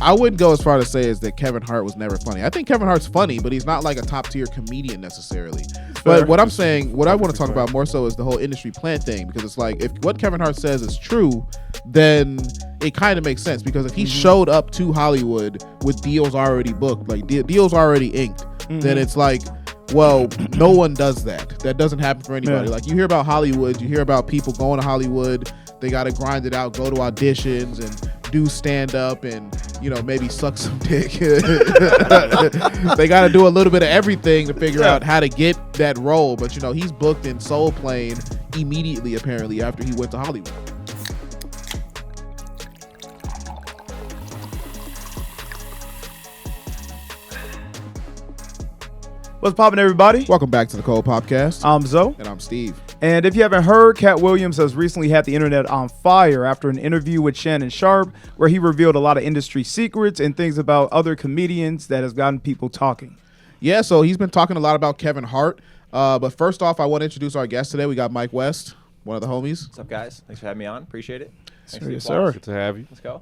I wouldn't go as far to say as that Kevin Hart was never funny. I think Kevin Hart's funny, but he's not like a top tier comedian necessarily. But what I'm saying, what I want to talk about more so is the whole industry plant thing, because it's like if what Kevin Hart says is true, then it kind of makes sense, because if he showed up to Hollywood with deals already booked, like deals already inked, then it's like, well, no one does that. That doesn't happen for anybody. Like you hear about Hollywood, you hear about people going to Hollywood, they got to grind it out, go to auditions and do stand up and, you know, maybe suck some dick. They got to do a little bit of everything to figure out how to get that role. But, you know, he's booked in Soul Plane immediately, apparently, after he went to Hollywood. What's poppin', everybody? Welcome back to the Cole Podcast. I'm Zoe. And I'm Steve. And if you haven't heard, Katt Williams has recently had the internet on fire after an interview with Shannon Sharpe, where he revealed a lot of industry secrets and things about other comedians that has gotten people talking. Yeah, so he's been talking a lot about Kevin Hart. But first off, I want to introduce our guest today. We got Mike West, one of the homies. What's up, guys? Thanks for having me on. Appreciate it. Thanks Yes, sir. Good to have you. Let's go.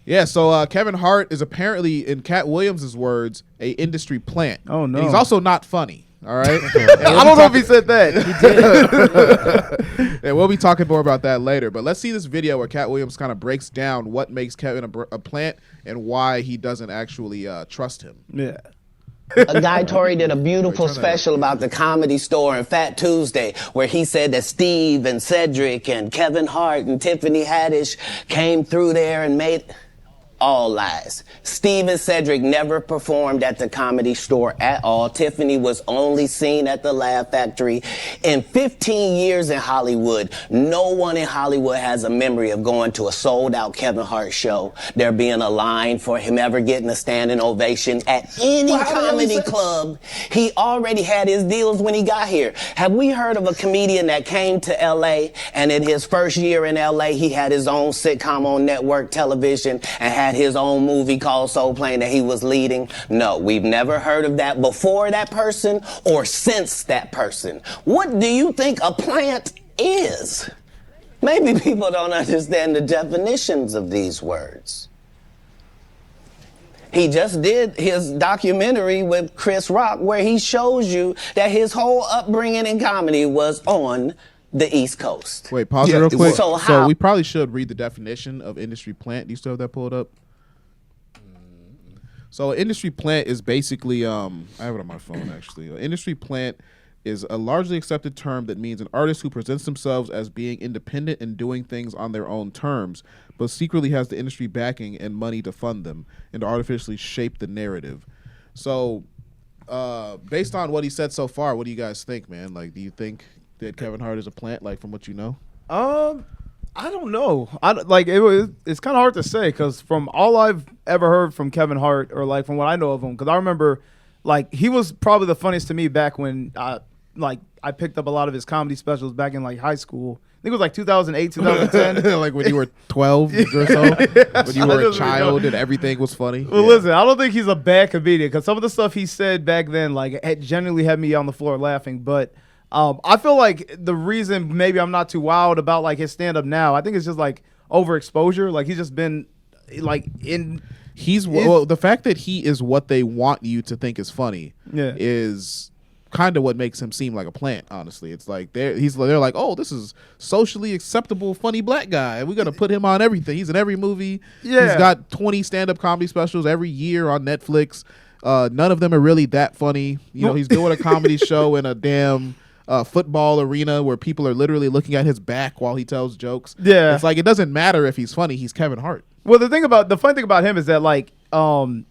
Yeah, so Kevin Hart is apparently, in Katt Williams' words, a industry plant. Oh, no. And he's also not funny, all right? I don't know if he said that. He did. And we'll be talking more about that later. But let's see this video where Katt Williams kind of breaks down what makes Kevin a plant and why he doesn't actually trust him. Yeah. A guy, Tory, did a beautiful special about the Comedy Store and Fat Tuesday, where he said that Steve and Cedric and Kevin Hart and Tiffany Haddish came through there and made... All lies. Steve and Cedric never performed at the Comedy Store at all. Tiffany was only seen at the Laugh Factory. In 15 years in Hollywood, no one in Hollywood has a memory of going to a sold-out Kevin Hart show, there being a line for him ever getting a standing ovation at any comedy club. He already had his deals when he got here. Have we heard of a comedian that came to L.A. and in his first year in L.A. he had his own sitcom on network television and had his own movie called Soul Plane that he was leading? No, we've never heard of that before that person or since that person. What do you think a plant is? Maybe people don't understand the definitions of these words. He just did his documentary with Chris Rock where he shows you that his whole upbringing in comedy was on the East Coast. Wait, pause it real quick. So we probably should read the definition of industry plant. Do you still have that pulled up? So industry plant is basically, I have it on my phone actually. Industry plant is a largely accepted term that means an artist who presents themselves as being independent and doing things on their own terms, but secretly has the industry backing and money to fund them and to artificially shape the narrative. So based on what he said so far, what do you guys think, man? Like, do you think that Kevin Hart is a plant, like from what you know? I don't know. It's kind of hard to say because from all I've ever heard from Kevin Hart, or like from what I know of him, because I remember like he was probably the funniest to me back when I picked up a lot of his comedy specials back in like high school. I think it was like 2008, 2010. Like when you were 12 or so? When you were a child and everything was funny? Well, listen, I don't think he's a bad comedian because some of the stuff he said back then like it genuinely had me on the floor laughing, but I feel like the reason maybe I'm not too wild about like his stand-up now, I think it's just like overexposure. Like he's just been like the fact that he is what they want you to think is funny is kind of what makes him seem like a plant, honestly. It's like they're like, oh, this is socially acceptable funny black guy. We're gonna put him on everything. He's in every movie. Yeah. He's got 20 stand-up comedy specials every year on Netflix. None of them are really that funny. You know, he's doing a comedy show in a damn football arena where people are literally looking at his back while he tells jokes. Yeah, it's like it doesn't matter if he's funny. He's Kevin Hart. Well, the funny thing about him is that like I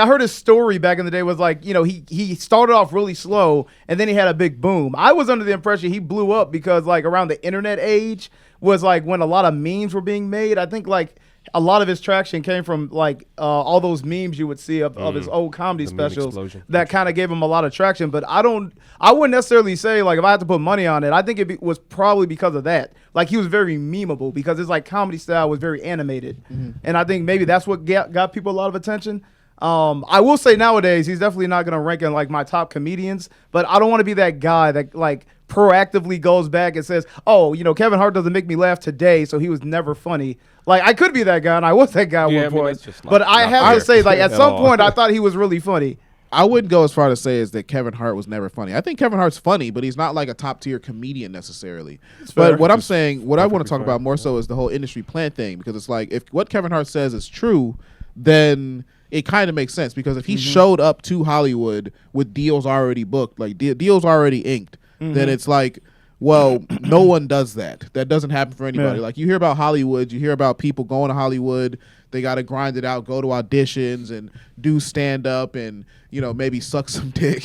heard his story back in the day was like, you know, he started off really slow and then he had a big boom. I was under the impression he blew up because like around the internet age was like when a lot of memes were being made. I think like a lot of his traction came from like all those memes you would see of his old comedy specials that kind of gave him a lot of traction. But I wouldn't necessarily say like if I had to put money on it, I think it was probably because of that. Like he was very memeable because his like comedy style was very animated, and I think maybe that's what got people a lot of attention. I will say nowadays he's definitely not gonna rank in like my top comedians, but I don't want to be that guy that like proactively goes back and says, "Oh, you know, Kevin Hart doesn't make me laugh today, so he was never funny." Like I could be that guy, and I was that guy at one point. But I have to say, like at some point, I thought he was really funny. I wouldn't go as far to say as that Kevin Hart was never funny. I think Kevin Hart's funny, but he's not like a top tier comedian necessarily. But what I'm saying, what I want to talk about more so is the whole industry plant thing, because it's like if what Kevin Hart says is true, then it kind of makes sense, because if he showed up to Hollywood with deals already booked, like deals already inked, then it's like, well, no one does that. That doesn't happen for anybody. Like you hear about Hollywood, you hear about people going to Hollywood, they got to grind it out, go to auditions and do stand up and, you know, maybe suck some dick.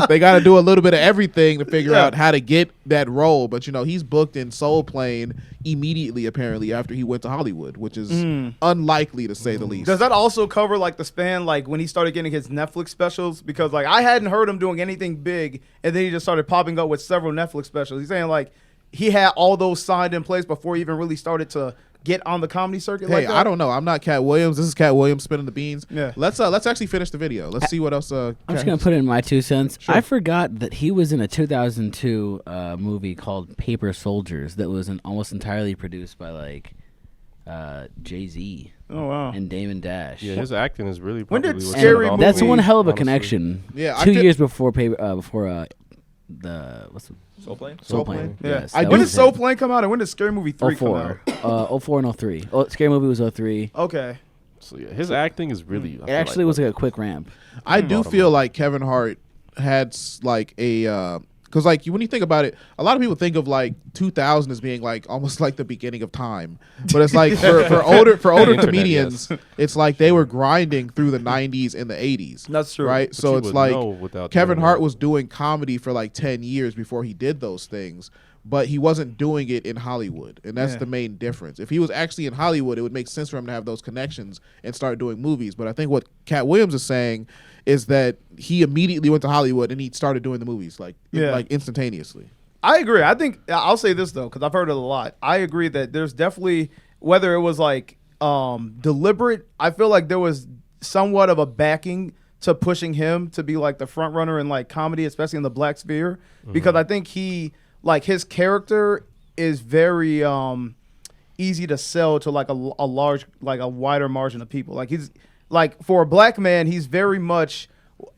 They got to do a little bit of everything to figure out how to get that role. But, you know, he's booked in Soul Plane immediately, apparently, after he went to Hollywood, which is unlikely to say the least. Does that also cover like the span, like when he started getting his Netflix specials? Because like I hadn't heard him doing anything big, and then he just started popping up with several Netflix specials. He's saying like he had all those signed in place before he even really started to get on the comedy circuit. Hey, like that? I don't know. I'm not Katt Williams. This is Katt Williams spinning the beans. Yeah. Let's actually finish the video. Let's see what else. I'm just gonna put in my 2 cents. Sure. I forgot that he was in a 2002 movie called Paper Soldiers that was almost entirely produced by like Jay-Z. Oh wow. And Damon Dash. Yeah, his acting is really. When did probably what's Scary in all Movie- That's the one hell of a honestly. connection. Yeah, I 2 feel- years before the what's the Soul Plane? Soul Plane? Plane? Yeah. Yes, I that When was did Soul it. Plane come out, and when did Scary Movie 3 come out? 04 and 03. Oh, Scary Movie was 03. Okay. So yeah, his acting is really. It actually was like a quick ramp. I do feel like Kevin Hart had like a because like when you think about it, a lot of people think of like 2000 as being like almost like the beginning of time, but it's like for older Internet, comedians, it's like they were grinding through the 90s and the 80s. That's true. right? But So you it's would like know without Kevin doing Hart that. was doing comedy for like 10 years before he did those things. But he wasn't doing it in Hollywood, and that's the main difference. If he was actually in Hollywood, it would make sense for him to have those connections and start doing movies. But I think what Katt Williams is saying is that he immediately went to Hollywood and he started doing the movies like instantaneously. I agree. I think I'll say this though, because I've heard it a lot. I agree that there's definitely, whether it was like deliberate, I feel like there was somewhat of a backing to pushing him to be like the front runner in like comedy, especially in the black sphere, because I think he like his character is very easy to sell to like a large, like a wider margin of people. Like he's like, for a black man, he's very much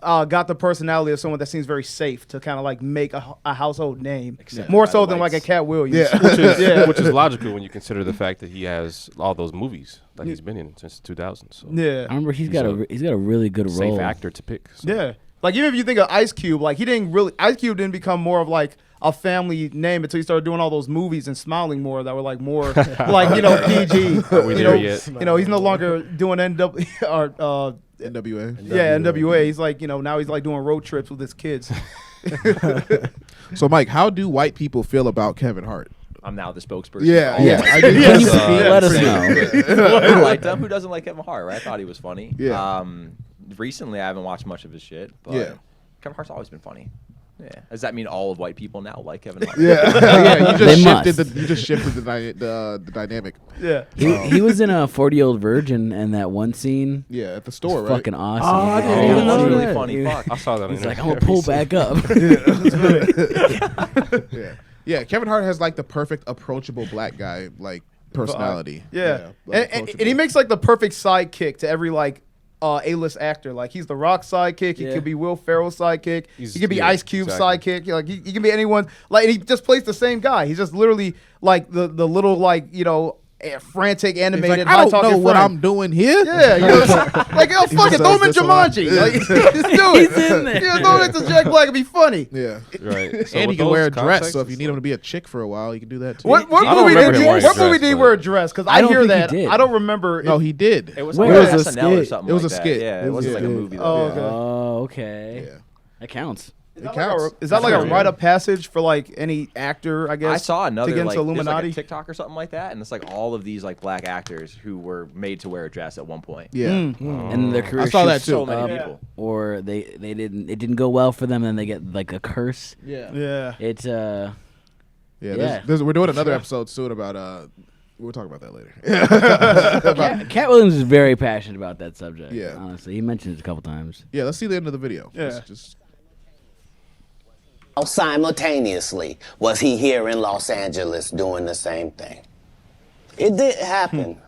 got the personality of someone that seems very safe to kind of like make a household name, more so than like a Katt Williams. Which is logical when you consider the fact that he has all those movies that he's been in since 2000. So Yeah. I remember he's got a really good role. safe actor to pick. So. Yeah. Like even if you think of Ice Cube, like Ice Cube didn't become more of like a family name until he started doing all those movies and smiling more that were like more like, you know, PG. Are we you there know, yet? You know, he's no longer doing NWA. Yeah, NWA. He's like, you know, now he's like doing road trips with his kids. So, Mike, how do white people feel about Kevin Hart? I'm now the spokesperson. Yeah, Oh, yeah. my I goodness. did- Can you let us know? Who liked him? Who doesn't like Kevin Hart? Right? I thought he was funny. Yeah. Recently, I haven't watched much of his shit. But Yeah. Kevin Hart's always been funny. Yeah. Does that mean all of white people now like Kevin Hart? Yeah, you They just shifted the dynamic. Yeah. He was in a 40-Year-Old Virgin, and that one scene. Yeah, at the store, was right? fucking awesome. Oh, I didn't Oh, even that's know really that. funny. Fuck. I saw that. He's on like, the I'm gonna pull back up. Yeah, Kevin Hart has like the perfect approachable black guy like personality. Yeah. like, And he approachable. makes like the perfect sidekick to every like A-list actor. Like he's the Rock sidekick. He Yeah. could be Will Ferrell's sidekick. He's- He could be yeah, Ice Cube's exactly. sidekick. Like he can be anyone. Like, and he just plays the same guy. He's just literally like the little like, you know, frantic He's animated. like, I don't high-talking know what friend. I'm doing here. Yeah, you know, like yo, fuck it, just throw him in does this a lot. Jumanji. Like, just do it. He's in there. Yeah, throw it into Jack Black and be funny. Yeah. Right. So And he with can wear a those dress, so if contexts, you need him to be a chick for a while, you can do that too. What I don't movie remember did him he? wearing What a movie dress, did he but- wear a dress? Because I I don't hear think he that. did. I don't remember. No, he did. It was Wait, like it an was a SNL or skit. something It was like a that. skit. Yeah, It it was wasn't a like a skit. movie. Oh, though. okay. Oh, okay. Yeah. That counts. It counts. Is that like a That's rite of passage for like any actor? I guess I saw another to get like, into there's like Illuminati. a TikTok or something like that, and it's like all of these like black actors who were made to wear a dress at one point. Yeah. And their career I saw that shoots too. So many up, people. or it didn't go well for them, and they get like a curse. Yeah. Yeah. It's Yeah, we're doing another episode soon about We'll talk about that later. Katt Williams is very passionate about that subject. Yeah. Honestly, he mentioned it a couple times. Yeah, let's see the end of the video. Yeah. Just Simultaneously, was he here in Los Angeles doing the same thing? It didn't happen.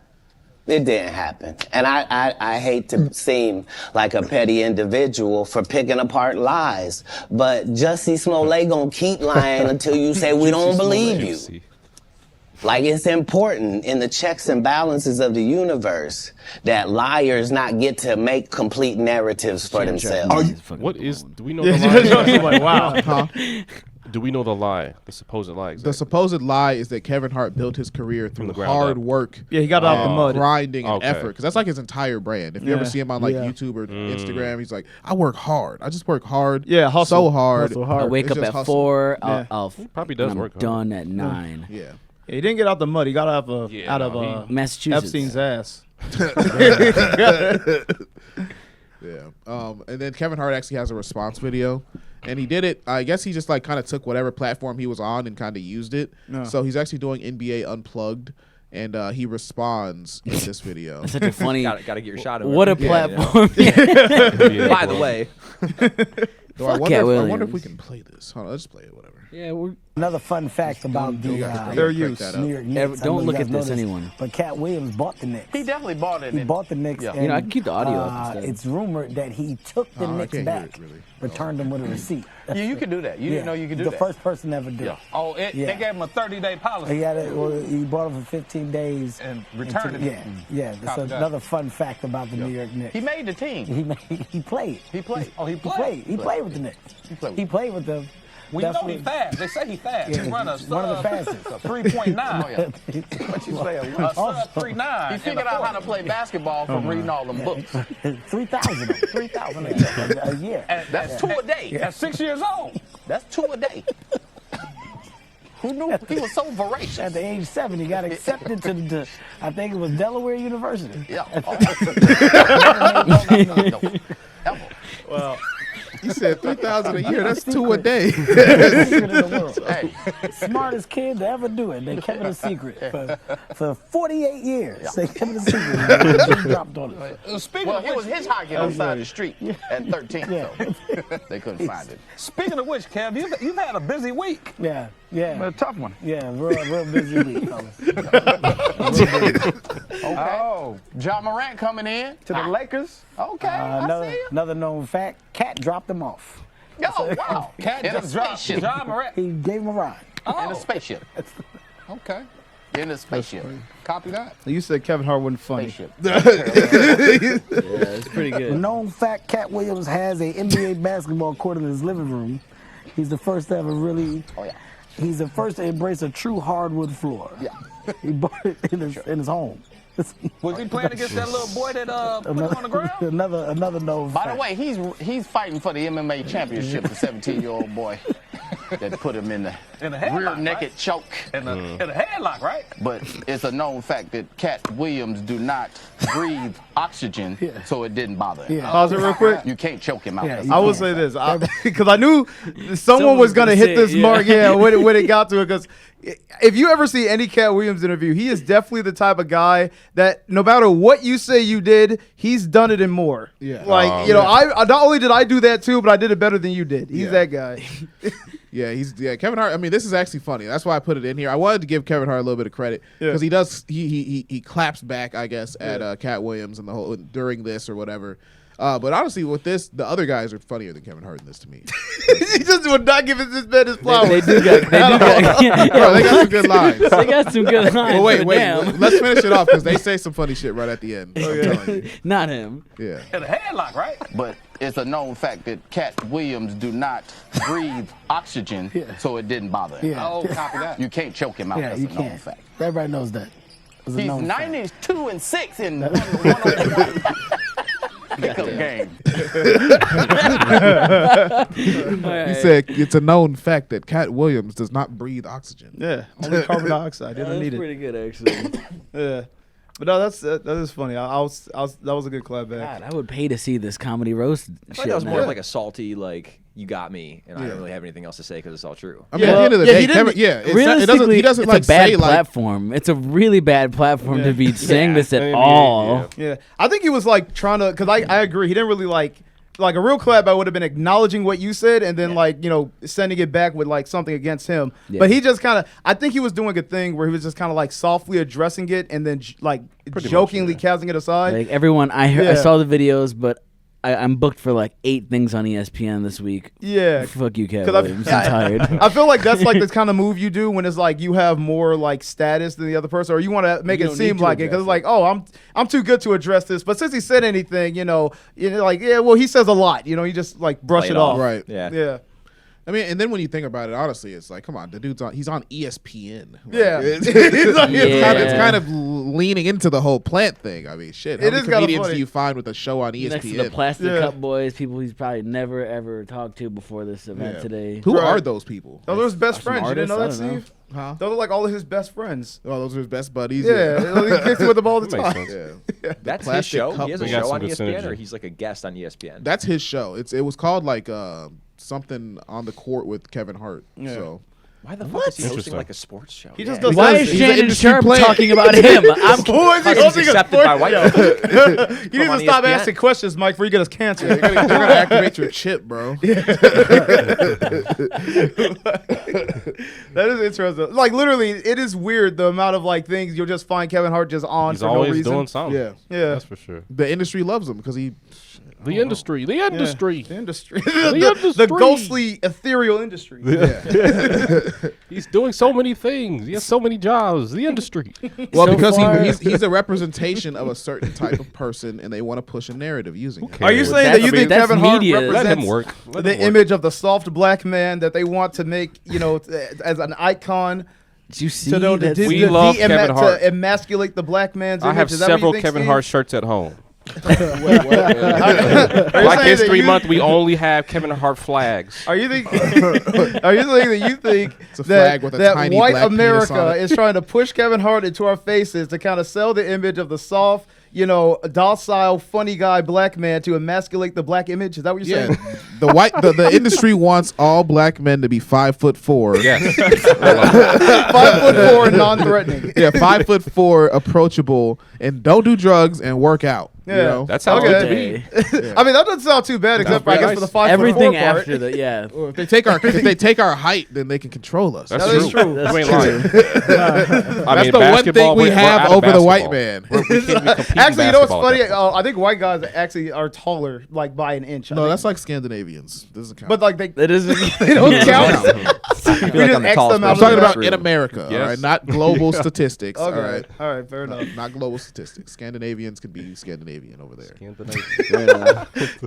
It didn't happen. And I hate to seem like a petty individual for picking apart lies, but Jussie Smollett gonna keep lying until you say we don't believe you. Like, it's important in the checks and balances of the universe that liars not get to make complete narratives for themselves. What is? Do we know the lie? Like, wow. huh? Do we know the lie? The supposed lie. Exactly. The supposed lie is that Kevin Hart built his career through the ground hard up. work. Yeah, he got it out the mud. Grinding and Okay. effort, because that's like his entire brand. If you ever Yeah. see him on like Yeah. YouTube or Instagram, he's like, I work hard. I just work hard. Yeah, hustle. So hard. Hustle I hard. wake It's up just at hustle. 4. Yeah. I'll probably does I'm work hard. done at 9. Yeah. Yeah, he didn't get out the mud. He got out of Yeah, no, Massachusetts. Epstein's ass. Yeah. And then Kevin Hart actually has a response video, and he did it. I guess he just like kind of took whatever platform he was on and kind of used it. No. So he's actually doing NBA Unplugged, and he responds in this video. Such a funny. Gotta get your shot in. What a Yeah, platform. By the way, So I Katt wonder if we Williams. can play this. Hold on, let's play it. Whatever. Yeah, we're. Another fun fact about the Their use. That New up. York Knicks. Don't I know look you at guys know this, anyone. But Katt Williams bought the Knicks. He definitely bought it. He bought the Knicks. Yeah. And, You know, I can keep the audio up instead. It's rumored that he took the Oh, I Knicks can't hear back, it, really. returned them with a receipt. Yeah, you could do that. You didn't know you could do the that. first person ever did. Yeah. Oh, Yeah. they gave him a 30-day policy. He had it. Well, he bought it for 15 days And returned took- it. Yeah, yeah. That's Copy that. another fun fact about the New York Knicks. He made the team. He played. He played. Oh, he He played. played. He played with the Knicks. He played with with them. We know That's he what- fast. They say he fast. Yeah, He run a one of the fastest. 3.9. Oh, yeah. What you say? A sub 3.9. He figured out how to play basketball from reading all them books. 3,000 a year. And that's 2 a day. At 6 years old. That's 2 a day. Who knew he was so voracious? At the age 7, he got accepted to I think it was Delaware University. Yeah. Ever. Well, He said 3,000 a year. That's 2 a day. Hey, Smartest kid to ever do it. They kept it a secret for 48 years. They kept it a secret. Just dropped on it. well, he was hitchhiking outside the street at 13, Yeah. so they couldn't find it. Speaking of which, Kev, you've had a busy week. Yeah, yeah. A tough one. Yeah, real busy week, fellas. Oh, John Morant coming in to the Lakers. Okay, I see you. Another known fact, Katt dropped him off. Oh, wow. Cat in a just dropped spaceship. John Morant He gave him a ride. in a spaceship. Okay. In a spaceship. Copy that. you said Kevin Hart wasn't funny. Spaceship. Yeah, it's pretty good. Known fact, Katt Williams has a NBA basketball court in his living room. He's the first to ever really. Oh, yeah. He's the first to embrace a true hardwood floor. Yeah. He bought it in his home. Was he playing against that little boy that put him on the ground? Another known By fact. the way, he's fighting for the MMA championship, the 17-year-old boy that put him in the headlock, rear naked right? choke. In a headlock, right? But it's a known fact that Katt Williams do not breathe oxygen, so it didn't bother him. Yeah. Pause it real quick. You can't choke him out. Yeah, That's you I will all. say this because I knew someone Someone's was gonna gonna hit say this it, yeah. mark. Yeah, when it got to it, because if you ever see any Katt Williams interview, he is definitely the type of guy that no matter what you say you did, he's done it and more. Yeah. Like Oh, you know, yeah. I not only did I do that too, but I did it better than you did. He's Yeah. that guy. Yeah, Kevin Hart. I mean, this is actually funny. That's why I put it in here. I wanted to give Kevin Hart a little bit of credit because he does. He claps back, I guess, at Katt Williams and the whole during this or whatever. But honestly, with this, the other guys are funnier than Kevin Hart in this to me. He just would not give this man his flowers. They do got. Bro, they got some good lines. They got some good lines. Well, wait, but wait. damn. Let's finish it off because they say some funny shit right at the end. I'm telling you. Not him. Yeah. In a headlock, right? But it's a known fact that Katt Williams do not breathe oxygen, so it didn't bother him. Yeah. Oh, copy that. You can't choke him out. Yeah, That's you a known can't. fact. Everybody knows that. It's a He's known fact. 92-6 in one-on-one pickup game. He said it's a known fact that Katt Williams does not breathe oxygen. Yeah, only carbon dioxide. They don't That's need it. pretty good, actually. Yeah, but no, that is funny. That was a good clap back. God, I would pay to see this comedy roast. I shit thought that was more now. of like a salty, like you got me, and I don't really have anything else to say because it's all true. I mean, at the end of the day, Kevin, realistically, he doesn't it's like a bad say like. platform. It's a really bad platform to be saying this at all. Yeah, I think he was like trying to, because I agree. He didn't really like a real collab. I would have been acknowledging what you said and then like, you know, sending it back with like something against him. Yeah. But he just kind of, I think he was doing a thing where he was just kind of like softly addressing it and then like jokingly casting it aside. Like everyone, I saw the videos, but I'm booked for like 8 things on ESPN this week. Yeah. Fuck you, Kevin. I'm tired. I feel like that's like this kind of move you do when it's like you have more like status than the other person, or you want to make it seem like it because it's like, oh, I'm too good to address this. But since he said anything, you know, like, yeah, well, he says a lot. You know, you just like brush it off. Right. Yeah. I mean, and then when you think about it, honestly, it's like, come on, the dude's he's on ESPN. Like, Yeah. It's kind of leaning into the whole plant thing. I mean, shit. How It many is kinda comedians funny. do you find with a show on ESPN? Next to the Plastic Cup Boys, people he's probably never ever talked to before this event today. Who are those people? Those are his best friends. You didn't know that, artists? I don't know. Steve? Huh? Those are like all of his best friends. Oh, those are his best buddies. Yeah, he kicks it with them all the That makes time. sense. Yeah. That's his Plastic show. Cup He has a Boys. We got show some on good ESPN, or synergy. he's like a guest on ESPN. That's his show. It was called like something on the court with Kevin Hart. Yeah. So Why the fuck is he hosting Interesting. like a sports show? He just does Why that. is He's an Shannon industry Sharpe player. talking about him? I'm Who is he He's hosting a accepted sport by white show? people. You need to on stop ESPN. asking questions, Mike, before you get us canceled. they're gonna activate your chip, bro. That is interesting. Like literally, it is weird the amount of like things you'll just find Kevin Hart just on He's for no always reason. doing something. Yeah. Yeah. That's for sure. The industry loves him because he. The industry. The industry. The industry. The industry. The ghostly, ethereal industry. He's doing so many things. He has so many jobs. The industry. Well, So because far- he's a representation of a certain type of person, and they want to push a narrative using him. Are you cares? saying that you think that's Kevin Hart media. Let represents him work. Let the him work. image of the soft black man that they want to make, you know, as an icon? Did you see To know that? We love Kevin Hart. to emasculate the black man's I image. have Is that what you several think, Kevin Steve? Hart shirts at home. Are you Black saying History that Month, we only have Kevin Hart flags. Are you think? Are you saying that you think a flag with a that tiny white black penis America on it. is trying to push Kevin Hart into our faces to kind of sell the image of the soft, you know, docile, funny guy black man to emasculate the black image? Is that what you're Yeah, saying? the industry wants all black men to be 5'4". Yes. 5'4" and non-threatening. Yeah, 5'4", approachable, and don't do drugs and work out. You Yeah. know? That sounds good to me. I mean, that doesn't sound too bad, except for, I guess, for the 5'4" Everything part. after that, yeah. Well, if they take our height, then they can control us. That's That is true. true. You ain't lying. That's the one thing we have over the white man. Actually, you know what's funny? I think white guys actually are taller, like by an inch. I No, think. that's like Scandinavians. Doesn't count. But like they That isn't. don't Doesn't count. count. I feel We like just I'm the X tallest them out I'm of person talking the in this about in room. America, all Yes. right? Not global statistics, all right? All right, fair enough. Not global statistics. Scandinavians can be Scandinavian over there. Yeah,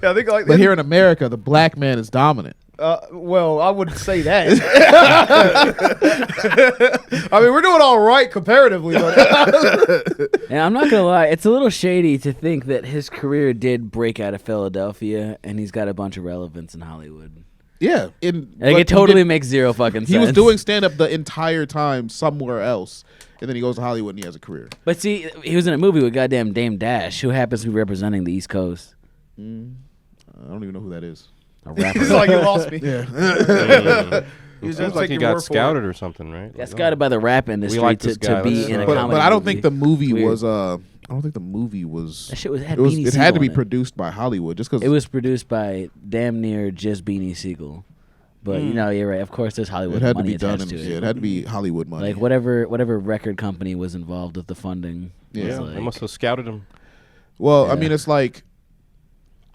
I think like But here in America, the black man is dominant. well, I wouldn't say that. I mean, we're doing all right comparatively, but And I'm not gonna lie, it's a little shady to think that his career did break out of Philadelphia, and he's got a bunch of relevance in Hollywood. Yeah, Like it totally makes zero fucking sense. He was doing stand up the entire time somewhere else, and then he goes to Hollywood and he has a career. But see, he was in a movie with goddamn Dame Dash, who happens to be representing the East Coast. I don't even know who that is. A rapper. it's like you lost me. Yeah. You It just seems like take he your got word for it. scouted or something, right? Got scouted by the rap industry like to this guy. be Let's- in a but comedy I don't movie. think the movie Weird. was. I don't think the movie was. That shit had It was. Beanie It had to Siegel be in it. produced by Hollywood, just because It was produced by damn near just Beanie Siegel. But you know, you're right. Of course, there's Hollywood It had to money be done. attached In, to yeah, it. it had to be Hollywood money. Like whatever record company was involved with the funding. Yeah. was Yeah, like, they must have scouted him. Well, I Yeah. mean, it's like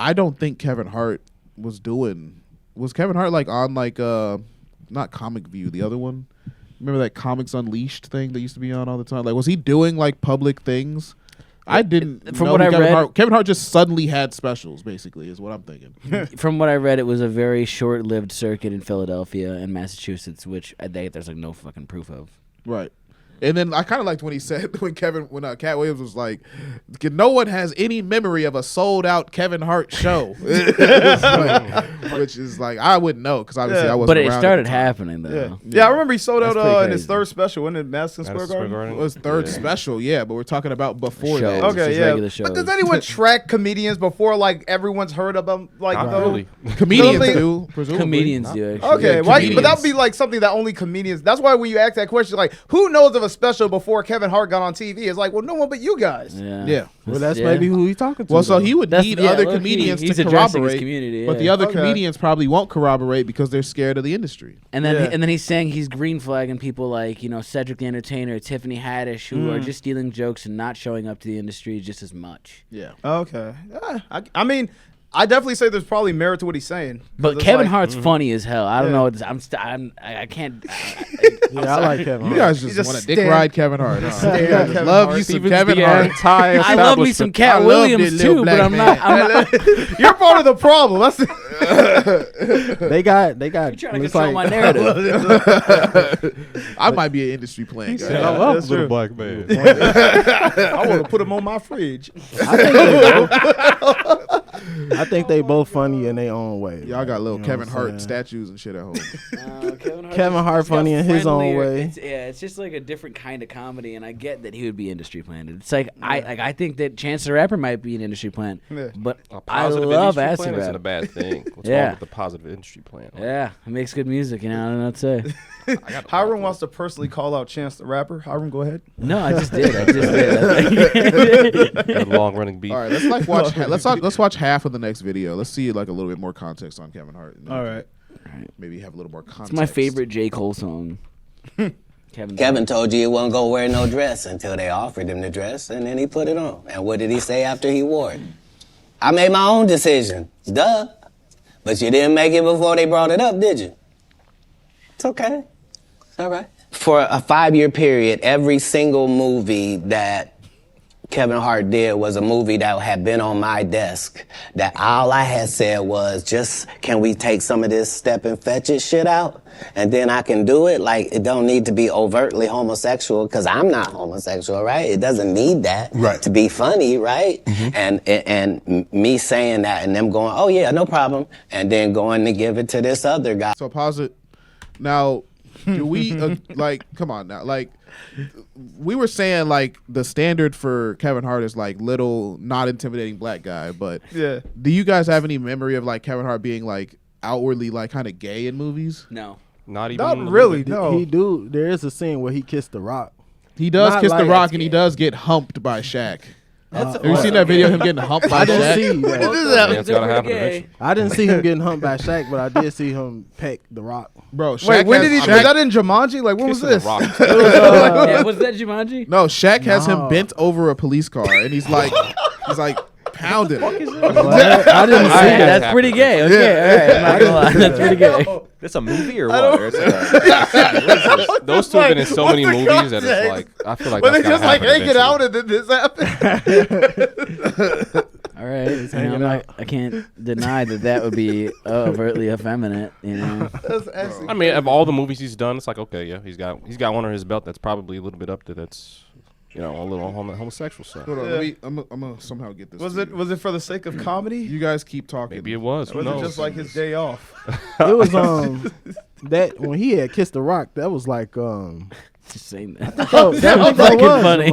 I don't think Kevin Hart was doing. Was Kevin Hart like on like not Comic View, the other one? Remember that Comics Unleashed thing that used to be on all the time? Like, was he doing like public things? I didn't. From know what who I Kevin read- Hart, Kevin Hart just suddenly had specials. Basically, is what I'm thinking. From what I read, it was a very short-lived circuit in Philadelphia and Massachusetts, which I think there's like no fucking proof of. Right. And then I kind of liked when he said when Katt Williams was like, "No one has any memory of a sold out Kevin Hart show," which is like I wouldn't know because obviously I wasn't. But it around started at the time. happening though. Yeah, I remember he sold That's out pretty in his crazy. third special, wasn't it Madison Square Garden? It was third special, yeah, but we're talking about before Shows. that. Okay, Just yeah. regular But does shows. anyone track comedians before like everyone's heard of them? Like Not though? really. Comedians Something- do, presumably. Comedians do actually. Okay, Yeah, why? But that would comedians. be like something that only comedians. That's why when you ask that question, like, who knows of a special before Kevin Hart got on TV? It's like, well, no one but you guys. Yeah. Well, that's maybe who he's talking to. Well, so though. he would That's- need yeah, other low-key, comedians he's to addressing his corroborate, community, but the yeah. other Okay. comedians probably won't corroborate because they're scared of the industry. And then Yeah. and then he's saying he's green flagging people like, Cedric the Entertainer, Tiffany Haddish, who are just stealing jokes and not showing up to the industry just as much. Yeah. Okay. Yeah, I mean, I definitely say there's probably merit to what he's saying. 'Cause But it's Kevin like- Hart's funny as hell. I don't Yeah. know. I can't. Yeah, I like Kevin You Hart. guys You just just want to dick stand- ride Kevin Hart. huh? Stand You guys Kevin love Hart. you some Stevens Kevin the Hart. entire I love me some establishment. Cat I love Williams this little too, but black I'm not. I'm not. You're part of the problem. That's They got. You're trying to looks control like- my narrative. I might be an industry plant guy. I love That's little true. black man. I want to put him on my fridge. I think they both funny in their own way. Y'all got little You know Kevin what I'm Hart saying? statues and shit at home. Kevin Hart funny in his own way. It's just like a different kind of comedy, and I get that he would be industry planted. It's like I think that Chance the Rapper might be an industry plant, Yeah. but A I positive love industry acid plan isn't a rap. bad thing. What's Yeah. wrong with the positive industry plan? Yeah, it makes good music. I don't know what to say. Hiram wants to personally call out Chance the Rapper. Hiram, go ahead. No, I just did. Got a long running beat. All right, let's watch. Let's watch half of the next video. Let's see like a little bit more context on Kevin Hart. And then All we can right. maybe have a little more context. It's my favorite J. Cole song. Kevin told you he wasn't gonna wear no dress until they offered him the dress, and then he put it on. And what did he say after he wore it? I made my own decision. Duh. But you didn't make it before they brought it up, did you? It's okay. It's all right. For a 5-year period, every single movie that Kevin Hart did was a movie that had been on my desk. That all I had said was, just, can we take some of this step and fetch it shit out? And then I can do it. Like, it don't need to be overtly homosexual, because I'm not homosexual, right? It doesn't need that to be funny, right? And me saying that and them going, oh yeah, no problem. And then going to give it to this other guy. So pause it. Now, do we like? Come on now, like. We were saying like the standard for Kevin Hart is like little, not intimidating black guy, but Yeah. do you guys have any memory of like Kevin Hart being like outwardly like kind of gay in movies? No. Not even. Not a little really, bit. no. He do. There is a scene where he kissed The Rock. He does Not kiss the like- Rock and he does get humped by Shaq. That's Have you seen that video of him getting humped by I didn't Shaq? see that. Yeah, it's gotta happen eventually. I didn't see him getting humped by Shaq, but I did see him peck The Rock. Bro, Shaq Wait, when has- did he? Shaq- Was that in Jumanji? Like, when was Kissing the this? rock. Yeah, was that Jumanji? No, Shaq has him No. bent over a police car and he's like pounding. I didn't see All right, that. that's pretty gay. Okay, all right. I'm not gonna lie. That's pretty gay. This a movie or what? Or it's like Those two have been in so many What's the movies that context? it's like I feel like But they that's just like happen hanging out eventually. and then this happened. All right. I can't deny that would be overtly effeminate. That's actually I mean, of all the movies he's done, it's like okay, yeah, he's got one under his belt that's probably a little bit up there. That's a little homosexual side. Hold on, I'm gonna somehow get this. was to it you. was it for the sake of comedy? You guys keep talking. Maybe it was. Who Was it knows? just like his day off? It was that when he had kissed The Rock. That was like Just saying that. oh, that was fucking funny.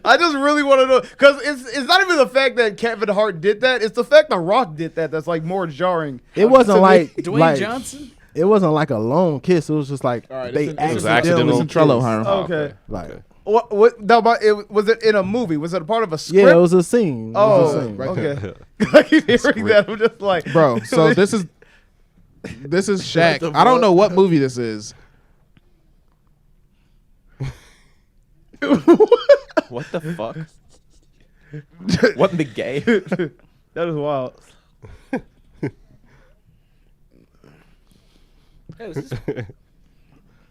I just really want to know, because it's not even the fact that Kevin Hart did that. It's the fact that Rock did that that's like more jarring. It wasn't like Dwayne like, Johnson? It wasn't like a long kiss. It was just like All right, they this is accidentally accidental. Listen, Trello, kissed. Hiram. Oh, Okay. Like What? No, but was it in a movie? Was it a part of a script? yeah, it was a scene. It was a Oh, scene. right okay. I keep hearing that. I'm just like, Bro, so this is Shaq. I don't know what movie this is. what the fuck? What in the gay? that is wild.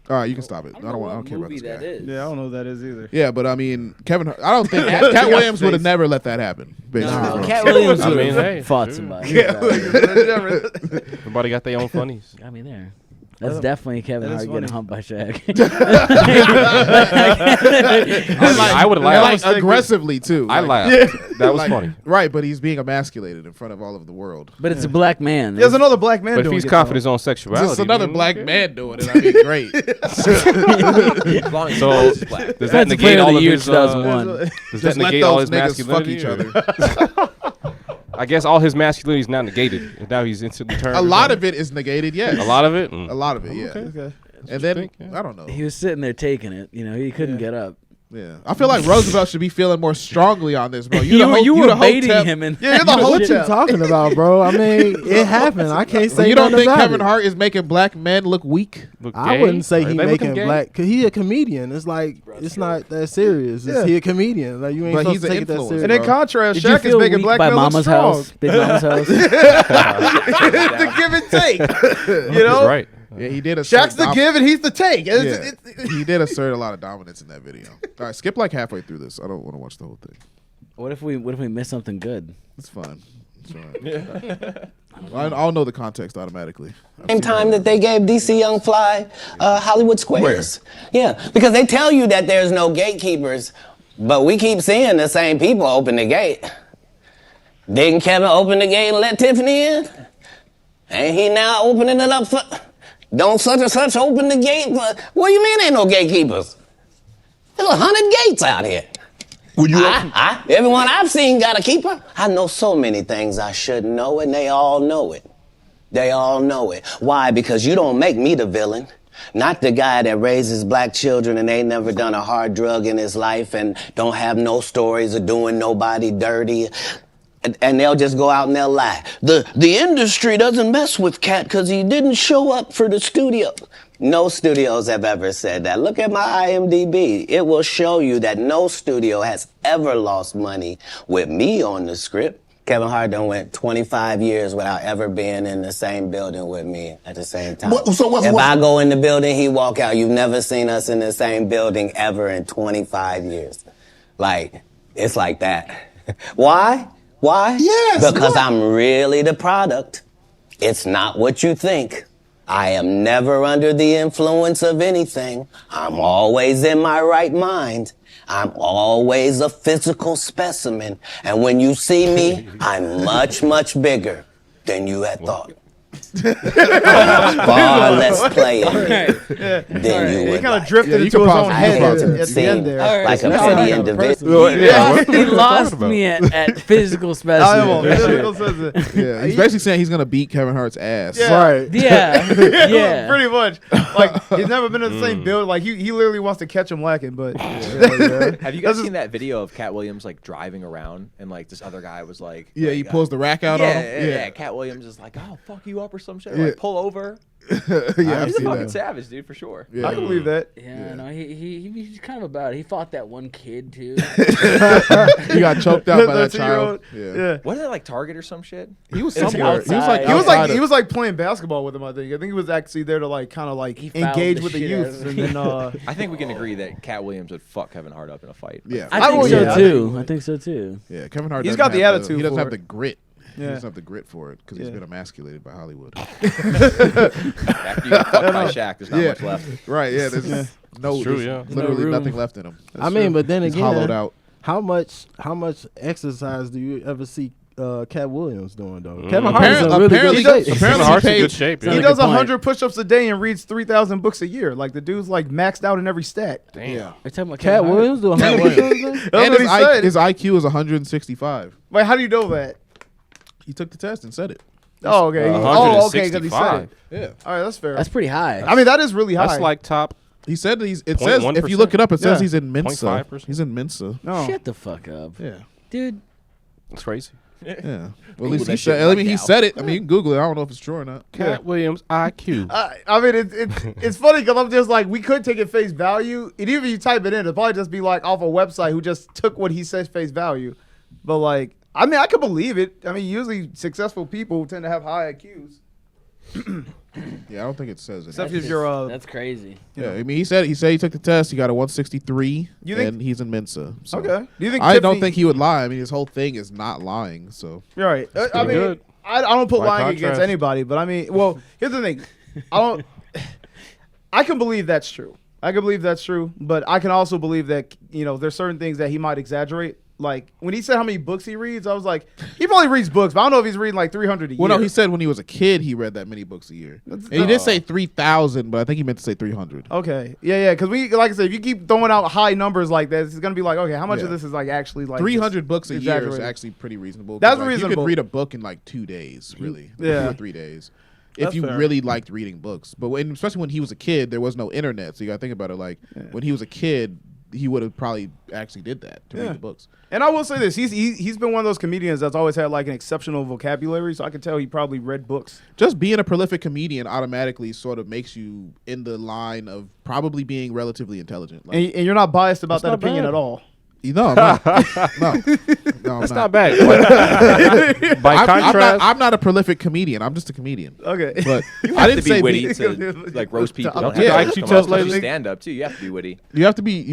All right, you can stop it. I don't care about this guy. Yeah, I don't know what that is either. Yeah, but I mean, Kevin Hart. I don't think Cat Williams would have never let that happen. Basically, No, is what I'm Cat saying. Williams I would mean, have hey, fought sure. somebody. Yeah, Everybody got their own funnies. Got me there. That's definitely Kevin that is Hart getting funny. humped by Shaq. I would laugh. Like aggressively too. I Like, laughed. That was like, funny. Right, but he's being emasculated in front of all of the world. But it's a black man. There's another black man But if doing he's it, confident though. in his own sexuality, Just another then black okay. man doing it. I mean, great. As long as So he's black. does that Defensive negate player of all the of year his? 2001. Does Just that let negate all those his niggas fuck masculinity? each or- other. I guess all his masculinity is now negated. And now he's into the term. A lot of it is negated. Yes. A lot of it. A lot of it. Yeah. Okay. And then think, yeah. I don't know. He was sitting there taking it. You know, he couldn't get up. Yeah, I feel like Roosevelt should be feeling more strongly on this, bro. You were baiting him, and Yeah, you're the whole What you talking about, bro? I mean, it happened. I can't say You don't nothing think about Kevin it. Hart is making black men look weak? Look I gay? wouldn't say Are he they looking making gay? black, cause he a comedian. It's like it's not that serious. Yeah. He a comedian. Like you ain't But supposed he's to an take it that influencer, serious. And in bro. contrast, did you Shaq is feel making weak black by men look Mama's strong. house? Big Mama's house. The give and take. You know, That's right. Yeah, he did. Shaq's the give and he's the take. Yeah, he did assert a lot of dominance in that video. All right, skip like halfway through this. I don't want to watch the whole thing. What if we miss something good? It's fine. It's all right. I'll know the context automatically. Same time that they gave DC Young Fly Hollywood Squares. Yeah, because they tell you that there's no gatekeepers, but we keep seeing the same people open the gate. Didn't Kevin open the gate and let Tiffany in? Ain't he now opening it up for... Don't such and such open the gate? What do you mean ain't no gatekeepers? There's 100 gates out here. Everyone I've seen got a keeper. I know so many things I shouldn't know, and they all know it. They all know it. Why? Because you don't make me the villain. Not the guy that raises black children and ain't never done a hard drug in his life and don't have no stories of doing nobody dirty. And they'll just go out and they'll lie. The industry doesn't mess with Katt because he didn't show up for the studio. No studios have ever said that. Look at my IMDb. It will show you that no studio has ever lost money with me on the script. Kevin Hart done went 25 years without ever being in the same building with me at the same time. If I go in the building, he walk out. You've never seen us in the same building ever in 25 years. Like, it's like that. Why? Why? Yes. Because I'm really the product. It's not what you think. I am never under the influence of anything. I'm always in my right mind. I'm always a physical specimen. And when you see me, I'm much, much bigger than you had thought. Far less playing than you he would kind of like. drifted you into can his pause own it. head You can pause it. at the end there. Like a That's petty not a individual. He lost me at physical specimen. Yeah, he's basically saying he's gonna beat Kevin Hart's ass. Yeah. Right. Yeah. Pretty much. Like, he's never been in the same build. Like, he literally wants to catch him lacking, but... Have you guys seen that video of Katt Williams like driving around and like this other guy was like, Yeah, he pulls the rack out yeah, on him. yeah, Katt Williams is like, oh fuck you up or some shit, or, Yeah. like pull over. Yeah, I've He's a seen fucking that. savage, dude, for sure. Yeah. I can believe that. Yeah, no, he's kind of about it. He fought that one kid too. He got choked out by that 13-year-old. child. Yeah. Yeah. Wasn't it like Target or some shit? He was It's somewhere. He was like outside. He was like outside he of- was like playing basketball with him. I think he was actually there to like kind of like He fouled engage the with the shit out youth, of and him. then I think we can agree that Katt Williams would fuck Kevin Hart up in a fight. Yeah. I think would- so yeah, I too. think- I think so too. Yeah, Kevin Hart. He's doesn't got the have attitude He doesn't for have it. the grit. He Yeah. doesn't have the grit for it because he's Yeah. been emasculated by Hollywood. After you get fucked by Shaq, there's not Yeah. much left. Right? Yeah. There's no. It's true, there's yeah. literally No room. nothing left in him. I mean, but then He's again, hollowed out. how much exercise do you ever see Katt Williams doing though? Kevin Hart is in Apparently, really he good does. shape. Apparently, Hart's he in paid. good shape. he Yeah. does good point. 100 push-ups a day and reads 3,000 books a year. Like, the dude's like maxed out in every stat. Damn. Yeah. We're talking about Kat Kevin Hart? Williams doing Katt 100 Williams. That's And what he said. his IQ is 165. Wait, how do you know that? He took the test and said it. Oh, okay. Oh, okay, because he said it. Yeah. All right, that's fair. That's pretty high. I mean, that is really high. That's like top. He said that it says if you 0.1%? look it up, it says Yeah. he's in Mensa. 0.5%? He's in Mensa. no. Shut the fuck up, Yeah. dude. It's crazy. Yeah. Well, at Google least that he shit said. I right mean, he now. said it. I mean, you can Google it. I don't know if it's true or not. Katt Williams IQ. I mean, it's funny because I'm just like, we could take it face value. And even if you type it in, it'll probably just be like off a website who just took what he says face value. But like, I mean, I could believe it. I mean, usually successful people tend to have high IQs. Yeah, I don't think it says it. Except if you're That's crazy. Yeah, I mean, he said he took the test. He got a 163, You think- and he's in Mensa. So. okay. Do you think I don't Tiffany- think he would lie. I mean, his whole thing is not lying. So You're right. I pretty mean, good. I don't put By lying against contrast. anybody, but I mean, well, here's the thing. I don't. I can believe that's true. But I can also believe that, there's certain things that he might exaggerate. Like, when he said how many books he reads, I was like, he probably reads books, but I don't know if he's reading like 300 a year. Well, no, he said when he was a kid, he read that many books a year. And he did say 3,000, but I think he meant to say 300. Okay. Yeah, because like I said, if you keep throwing out high numbers like that, it's going to be like, okay, how much of this is like actually like 300 books a year is actually pretty reasonable. That's like, reasonable. You could read a book in like 2 days, really. Yeah. 2 or 3 days. If you really liked reading books. But especially when he was a kid, there was no internet. So you got to think about it. Like, when he was a kid, he would have probably actually did that to read the books. And I will say this, he's been one of those comedians that's always had like an exceptional vocabulary, so I can tell he probably read books. Just being a prolific comedian automatically sort of makes you in the line of probably being relatively intelligent. Like, and you're not biased about that opinion at all. No, I'm not. No, that's not bad. By contrast, I'm not a prolific comedian. I'm just a comedian. Okay, but I didn't say witty to like roast people. IQ test lady stand up too. You have to be witty. You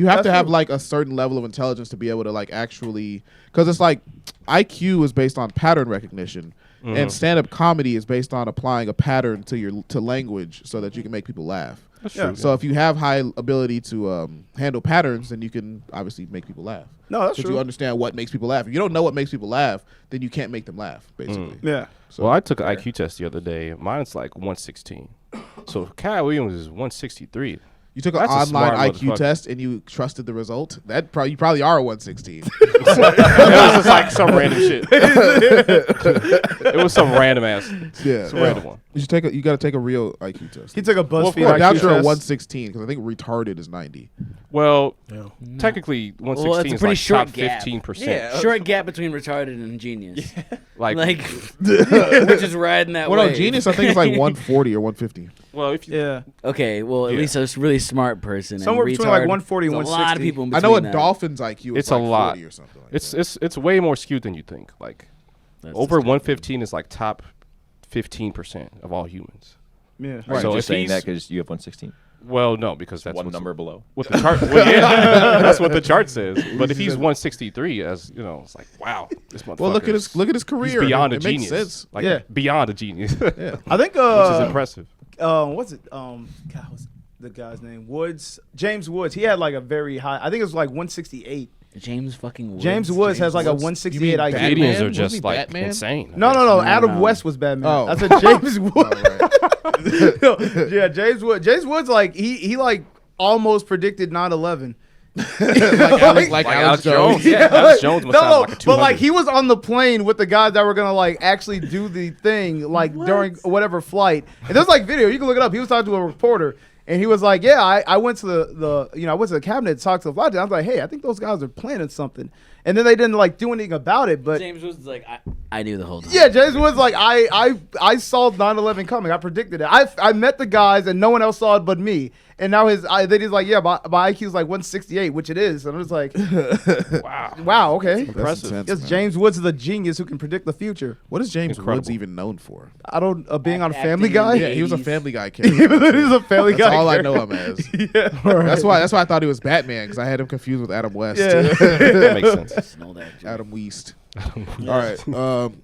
have to have like a certain level of intelligence to be able to like actually, because it's like IQ is based on pattern recognition, and stand-up comedy is based on applying a pattern to language so that you can make people laugh. That's true. So if you have high ability to handle patterns, then you can obviously make people laugh. No, that's true. You understand what makes people laugh. If you don't know what makes people laugh, then you can't make them laugh, basically. Yeah. So, well, I took an IQ test the other day. Mine's like 116. So Katt Williams is 163. You took an online IQ test and you trusted the result. You probably are a 116. It was just like some random shit. It was some random ass. Yeah, some random one. You got to take a real IQ test. He took a BuzzFeed IQ test. You're a 116 because I think retarded is 90. Well, technically 116 is like short top gap. 15%. Yeah, short gap between retarded and genius. like which is riding that way. Well, no, genius I think is like 140 or 150. Well, if you, okay, well at least a really smart person. Somewhere and between like 140 and 160. A lot of people. In I know a that. dolphin's IQ is it's like a lot. 40 or something. Like it's way more skewed than you think. Like over 115 is like top 15% of all humans. Yeah. Right. So You're if saying that because you have 116. Well, no, because that's one number below. What the chart? Well, yeah, that's what the chart says. But if he's 163, as you know, it's like wow, this motherfucker. Well, look at his career. He's beyond a it genius. Makes sense. Like beyond a genius. Yeah. I think which is impressive. What's it? God, what's the guy's name? Woods. James Woods. He had like a very high. I think it was like 168. James fucking Woods. James Woods has like a 168 IQ. Comedians are just like insane. No. Adam West was Batman. Oh. I said James Woods. Yeah, James Woods. James Woods like he like almost predicted 9/11. like Alex Jones. Yeah, Alex Jones must have like a 200. But like he was on the plane with the guys that were gonna like actually do the thing like during whatever flight. And there's like video, you can look it up. He was talking to a reporter and he was like, "Yeah, I went to I went to the cabinet to talk to the flight attendant. I was like, hey, I think those guys are planning something." And then they didn't like do anything about it. But James was like, I knew the whole time. Yeah, James was like, I saw 9/11 coming. I predicted it. I met the guys and no one else saw it but me. And now then he's like, yeah, my IQ is like 168, which it is. And I'm just like, wow, okay. Impressive. Yes, James Woods is a genius who can predict the future. What is James Woods even known for? I don't being on Family Guy. Yeah, he was a Family Guy character. He was a Family Guy. That's all character. I know him as. Yeah, That's why I thought he was Batman because I had him confused with Adam West. Yeah. That makes sense. Adam West. All right.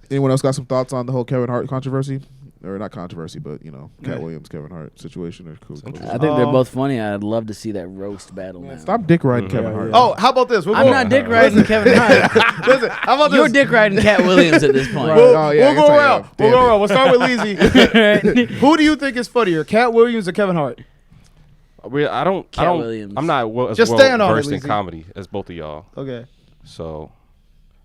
Anyone else got some thoughts on the whole Kevin Hart controversy? Or not controversy, but Katt Williams, Kevin Hart situation. Or cool. I think they're both funny. I'd love to see that roast battle now. Stop dick riding Kevin Hart. Oh, how about this? I'm not dick riding Kevin Hart. Listen, how about You're this? dick riding Katt Williams at this point. We'll go around. We'll start with Leezy. Who do you think is funnier, Katt Williams or Kevin Hart? Katt Williams. I'm not as Just well stand on it, versed in Lizzie. comedy as both of y'all. Okay. So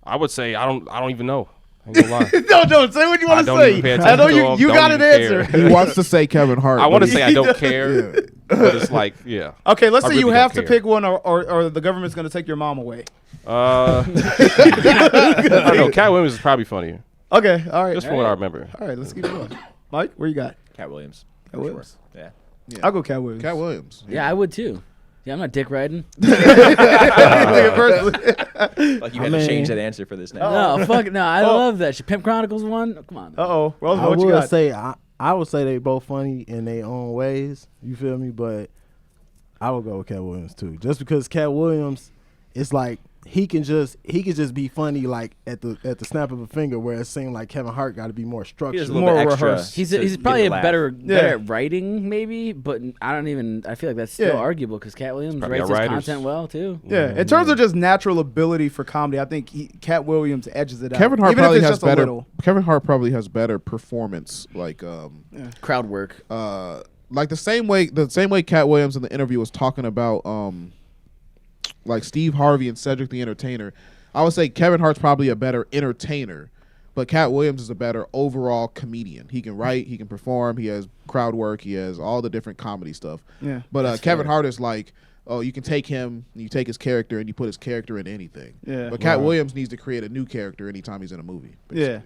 I would say I don't even know. I ain't gonna lie. Don't say what you want to don't say. even pay I know attention to him, you don't got an even answer. care. He wants to say Kevin Hart. I want to but say I don't care, but it's like Okay, let's I say really you don't have to care. pick one, or the government's going to take your mom away. I don't know. Katt Williams is probably funnier, Okay, all right. just from what I remember. All right, let's keep going. Mike, where you got? Katt Williams. Katt Williams. Yeah. I'll go Katt Williams. Katt Williams. Yeah, I would too. Yeah, I'm not dick riding. Like you had to change that answer for this now. No, fuck no. I love that shit. Pimp Chronicles one. Come on. Uh-oh. Well, I what you would got? say I would say they both funny in their own ways. You feel me? But I would go with Katt Williams too, just because Katt Williams, it's like he can just be funny like at the snap of a finger, where it seemed like Kevin Hart got to be more structured, more rehearsed. He's probably better at writing, maybe, but I feel like that's still arguable because Katt Williams writes his content well too. Yeah, in terms of just natural ability for comedy, I think Katt Williams edges it out. Kevin Hart even probably if it's has just a better. little. Kevin Hart probably has better performance, like crowd work. Like the same way Katt Williams in the interview was talking about like Steve Harvey and Cedric the Entertainer. I would say Kevin Hart's probably a better entertainer, but Katt Williams is a better overall comedian. He can write, he can perform, he has crowd work, he has all the different comedy stuff. Yeah, but Kevin Hart is like, oh, you can take him, you take his character, and you put his character in anything. Yeah, but Katt Williams needs to create a new character anytime he's in a movie. Basically. Yeah.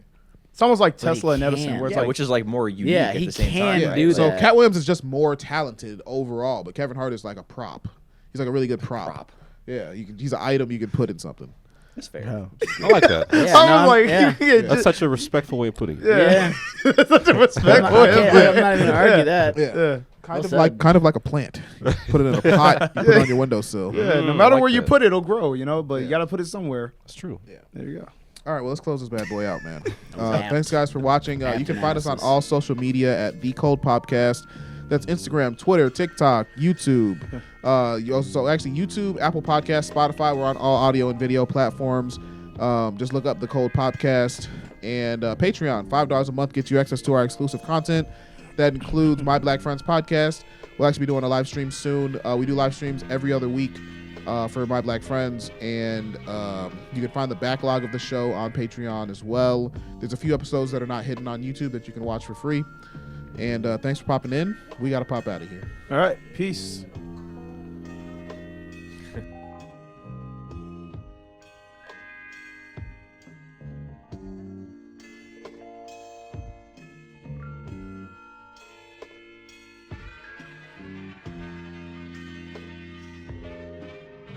It's almost like Tesla and Edison, where it's like, which is like more unique. Yeah, at he the same can time, do right? that. So Katt Williams is just more talented overall, but Kevin Hart is like a prop. He's like a really good prop. Yeah, he's an item you can put in something. That's fair. I like that. That's such a respectful way of putting it. Yeah. That's such a respectful way of putting it. I'm not even gonna argue that. Yeah. Kind of like a plant. You put it in a pot, you put it on your windowsill. Yeah, no matter where you put it, it'll grow, but you got to put it somewhere. That's true. Yeah. There you go. All right, well, let's close this bad boy out, man. Thanks, guys, for watching. You can find us on all social media at The Cold Podcast. That's Instagram, Twitter, TikTok, YouTube. You also actually YouTube, Apple Podcasts, Spotify. We're on all audio and video platforms. Just look up The Cold Podcast. And Patreon, $5 a month gets you access to our exclusive content. That includes My Black Friends podcast. We'll actually be doing a live stream soon. We do live streams every other week for My Black Friends. And you can find the backlog of the show on Patreon as well. There's a few episodes that are not hidden on YouTube that you can watch for free. And thanks for popping in. We got to pop out of here. All right. Peace.